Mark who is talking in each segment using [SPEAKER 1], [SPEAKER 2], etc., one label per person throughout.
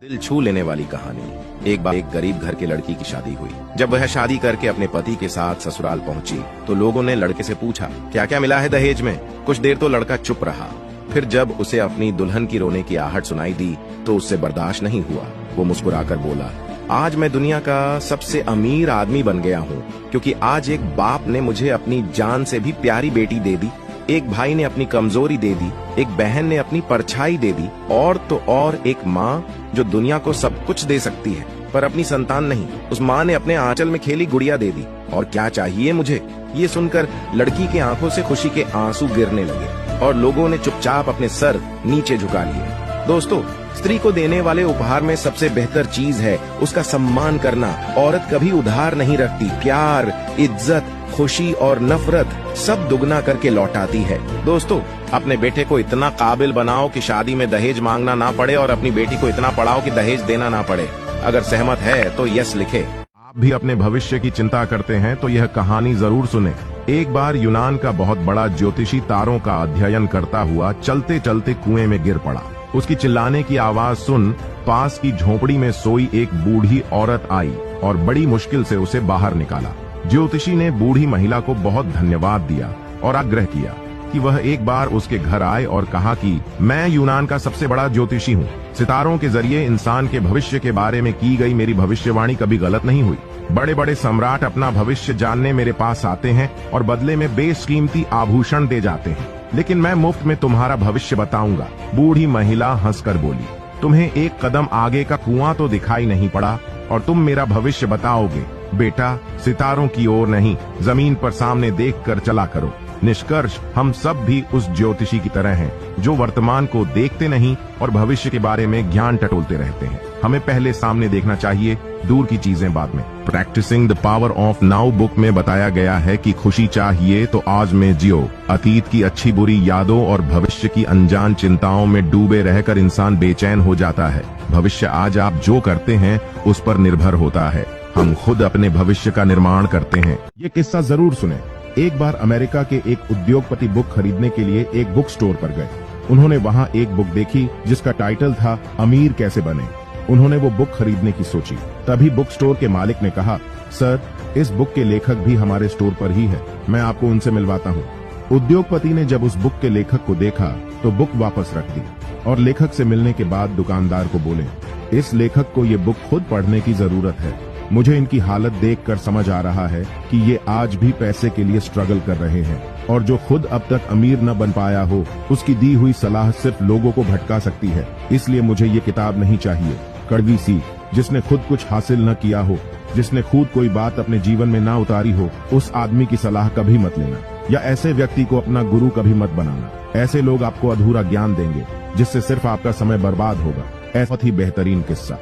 [SPEAKER 1] दिल छू लेने वाली कहानी। एक बार एक गरीब घर के लड़की की शादी हुई। जब वह शादी करके अपने पति के साथ ससुराल पहुंची तो लोगों ने लड़के से पूछा क्या क्या मिला है दहेज में। कुछ देर तो लड़का चुप रहा, फिर जब उसे अपनी दुल्हन की रोने की आहट सुनाई दी तो उससे बर्दाश्त नहीं हुआ। वो मुस्कुराकर बोला, आज मैं दुनिया का सबसे अमीर आदमी बन गया हूँ, क्योंकि आज एक बाप ने मुझे अपनी जान से भी प्यारी बेटी दे दी, एक भाई ने अपनी कमजोरी दे दी, एक बहन ने अपनी परछाई दे दी, और तो और एक माँ जो दुनिया को सब कुछ दे सकती है पर अपनी संतान नहीं। उस माँ ने अपने आंचल में खेली गुड़िया दे दी, और क्या चाहिए मुझे। ये सुनकर लड़की के आंखों से खुशी के आंसू गिरने लगे और लोगों ने चुपचाप अपने सर नीचे झुका लिए। दोस्तों, स्त्री को देने वाले उपहार में सबसे बेहतर चीज है उसका सम्मान करना। औरत कभी उधार नहीं रखती, प्यार, इज्जत, खुशी और नफरत सब दुगना करके लौटाती है। दोस्तों, अपने बेटे को इतना काबिल बनाओ कि शादी में दहेज मांगना ना पड़े, और अपनी बेटी को इतना पढ़ाओ कि दहेज देना ना पड़े। अगर सहमत है तो यस लिखे।
[SPEAKER 2] आप भी अपने भविष्य की चिंता करते हैं तो यह कहानी जरूर सुने। एक बार यूनान का बहुत बड़ा ज्योतिषी तारों का अध्ययन करता हुआ चलते चलते कुएं में गिर पड़ा। उसकी चिल्लाने की आवाज सुन पास की झोपड़ी में सोई एक बूढ़ी औरत आई और बड़ी मुश्किल से उसे बाहर निकाला। ज्योतिषी ने बूढ़ी महिला को बहुत धन्यवाद दिया और आग्रह किया कि वह एक बार उसके घर आए और कहा कि मैं यूनान का सबसे बड़ा ज्योतिषी हूँ। सितारों के जरिए इंसान के भविष्य के बारे में की गई मेरी भविष्यवाणी कभी गलत नहीं हुई। बड़े बड़े सम्राट अपना भविष्य जानने मेरे पास आते हैं और बदले में बेशकीमती आभूषण दे जाते हैं, लेकिन मैं मुफ्त में तुम्हारा भविष्य बताऊंगा। बूढ़ी महिला हंसकर बोली, तुम्हें एक कदम आगे का कुआं तो दिखाई नहीं पड़ा और तुम मेरा भविष्य बताओगे। बेटा, सितारों की ओर नहीं, जमीन पर सामने देखकर चला करो। निष्कर्ष, हम सब भी उस ज्योतिषी की तरह हैं जो वर्तमान को देखते नहीं और भविष्य के बारे में ज्ञान टटोलते रहते हैं। हमें पहले सामने देखना चाहिए, दूर की चीजें बाद में। Practising the power of now book में बताया गया है कि खुशी चाहिए तो आज में जियो। अतीत की अच्छी बुरी यादों और भविष्य की अनजान चिंताओं में डूबे रहकर इंसान बेचैन हो जाता है। भविष्य आज आप जो करते हैं उस पर निर्भर होता है। हम खुद अपने भविष्य का निर्माण करते हैं। ये किस्सा जरूर सुने। एक बार अमेरिका के एक उद्योगपति बुक खरीदने के लिए एक बुक स्टोर पर गए। उन्होंने वहां एक बुक देखी जिसका टाइटल था अमीर कैसे बने। उन्होंने वो बुक खरीदने की सोची। तभी बुक स्टोर के मालिक ने कहा, सर, इस बुक के लेखक भी हमारे स्टोर पर ही है, मैं आपको उनसे मिलवाता हूँ। उद्योगपति ने जब उस बुक के लेखक को देखा तो बुक वापस रख दी और लेखक से मिलने के बाद दुकानदार को बोले, इस लेखक को ये बुक खुद पढ़ने की जरूरत है। मुझे इनकी हालत देखकर समझ आ रहा है कि ये आज भी पैसे के लिए स्ट्रगल कर रहे हैं, और जो खुद अब तक अमीर न बन पाया हो उसकी दी हुई सलाह सिर्फ लोगों को भटका सकती है। इसलिए मुझे ये किताब नहीं चाहिए। कड़वी सीख, जिसने खुद कुछ हासिल न किया हो, जिसने खुद कोई बात अपने जीवन में ना उतारी हो, उस आदमी की सलाह कभी मत लेना, या ऐसे व्यक्ति को अपना गुरु कभी मत बनाना। ऐसे लोग आपको अधूरा ज्ञान देंगे जिससे सिर्फ आपका समय बर्बाद होगा। बहुत ही बेहतरीन किस्सा।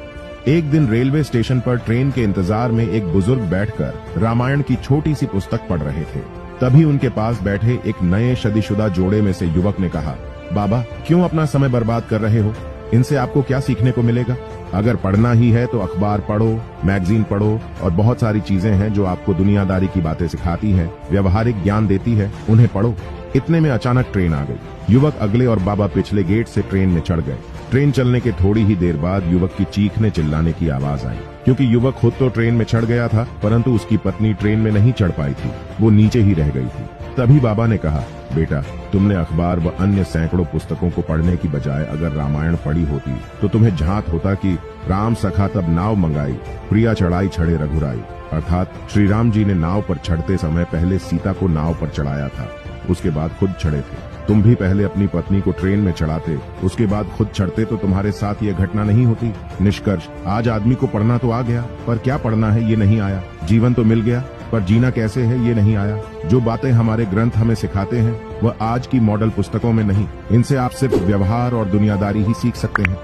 [SPEAKER 2] एक दिन रेलवे स्टेशन पर ट्रेन के इंतजार में एक बुजुर्ग बैठकर रामायण की छोटी सी पुस्तक पढ़ रहे थे। तभी उनके पास बैठे एक नए शादीशुदा जोड़े में से युवक ने कहा, बाबा, क्यों अपना समय बर्बाद कर रहे हो? इनसे आपको क्या सीखने को मिलेगा? अगर पढ़ना ही है तो अखबार पढ़ो, मैगजीन पढ़ो, और बहुत सारी चीजें हैं जो आपको दुनियादारी की बातें सिखाती हैं, व्यवहारिक ज्ञान देती है, उन्हें पढ़ो। इतने में अचानक ट्रेन आ गई। युवक अगले और बाबा पिछले गेट से ट्रेन में चढ़ गए। ट्रेन चलने के थोड़ी ही देर बाद युवक की चीखने चिल्लाने की आवाज आई, क्योंकि युवक खुद तो ट्रेन में चढ़ गया था, परंतु उसकी पत्नी ट्रेन में नहीं चढ़ पाई थी, वो नीचे ही रह गई थी। तभी बाबा ने कहा, बेटा, तुमने अखबार व अन्य सैकड़ों पुस्तकों को पढ़ने की बजाय अगर रामायण पढ़ी होती तो तुम्हें झांत होता कि राम सखा तब नाव मंगाई, प्रिया चढ़ाई छड़े रघुराई। अर्थात श्री राम जी ने नाव पर चढ़ते समय पहले सीता को नाव पर चढ़ाया था, उसके बाद खुद चढ़े थे। तुम भी पहले अपनी पत्नी को ट्रेन में चढ़ाते, उसके बाद खुद चढ़ते तो तुम्हारे साथ ये घटना नहीं होती। निष्कर्ष, आज आदमी को पढ़ना तो आ गया, पर क्या पढ़ना है ये नहीं आया। जीवन तो मिल गया, पर जीना कैसे है ये नहीं आया। जो बातें हमारे ग्रंथ हमें सिखाते हैं वह आज की मॉडल पुस्तकों में नहीं। इनसे आप सिर्फ व्यवहार और दुनियादारी ही सीख सकते हैं।